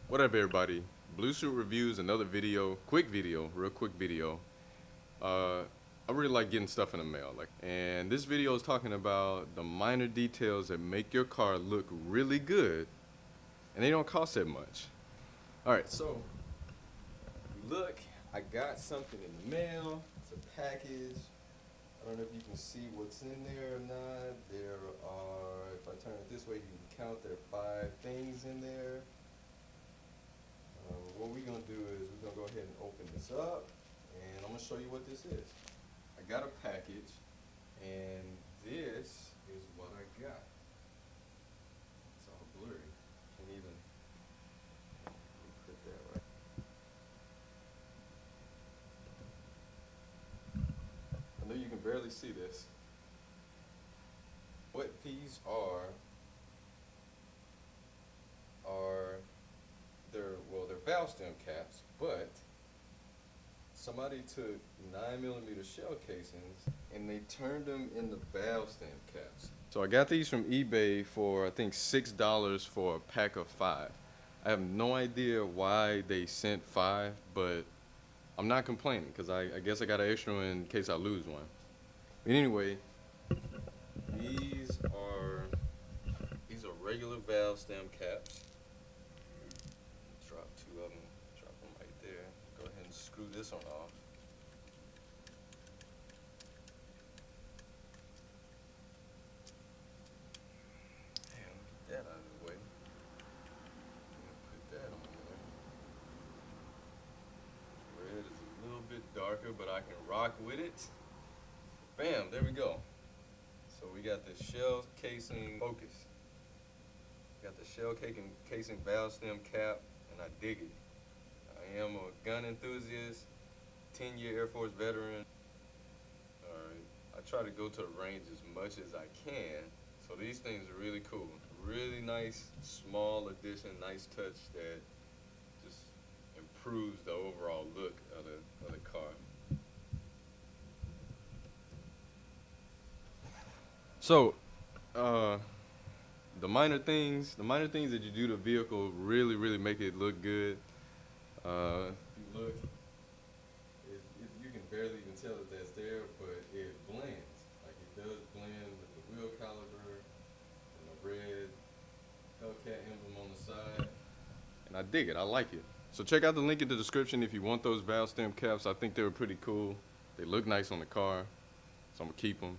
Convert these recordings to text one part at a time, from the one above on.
What up, everybody? Blue Suit Reviews, another video, real quick video. I really like getting stuff in the mail, and this video is talking about the minor details that make your car look really good, and they don't cost that much. All right, so look, I got something in the mail. It's a package. I don't know if you can see what's in there or not. There are, if I turn it this way, you can count there are 5 things in there. What we're going to do is we're going to go ahead and open this up, and I'm going to show you what this is. I got a package, and this is what I got. It's all blurry. Can't even put that right. I know you can barely see this. What these are they're valve stem caps, but somebody took 9mm shell casings and they turned them into valve stem caps. So I got these from eBay for I think $6 for a pack of 5. I have no idea why they sent 5, but I'm not complaining because I guess I got an extra one in case I lose one. But anyway, these are regular valve stem caps. Drop 2 of them. Drop them right there. Go ahead and screw this one off. Damn, get that out of the way. Put that on there. Red is a little bit darker, but I can rock with it. Bam, there we go. So we got the shell casing focus. Got the shell casing valve stem cap, and I dig it. I am a gun enthusiast, 10-year Air Force veteran. I try to go to the range as much as I can. So these things are really cool. Really nice, small addition, nice touch that just improves the overall look of the car. So, the minor things that you do to the vehicle really make it look good. If you look, you can barely even tell that that's there, but it blends. Like it does blend with the wheel caliper and the red HellCat emblem on the side. And I dig it, I like it. So check out the link in the description if you want those valve stem caps. I think they were pretty cool. They look nice on the car, so I'm gonna keep them.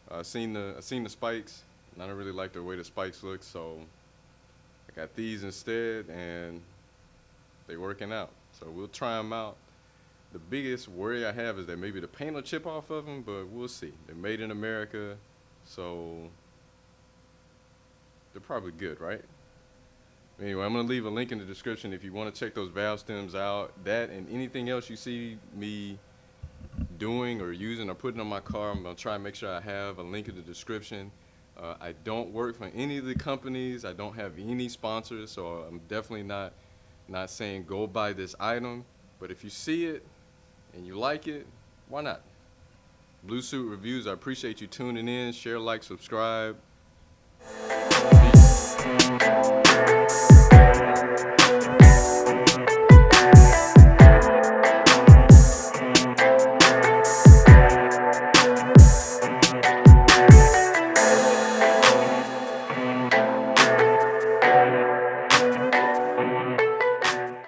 I seen the spikes, and I don't really like the way the spikes look, so I got these instead, and they working out. So we'll try them out. The biggest worry I have is that maybe the paint will chip off of them, but we'll see. They're made in America, so they're probably good, right? Anyway, I'm gonna leave a link in the description if you want to check those valve stems out. That and anything else you see me doing or using or putting on my car, I'm gonna try and make sure I have a link in the description. I don't work for any of the companies. I don't have any sponsors, so I'm definitely not saying go buy this item. But if you see it and you like it, why not? Blue Suit Reviews, I appreciate you tuning in. Share, like, subscribe. Peace.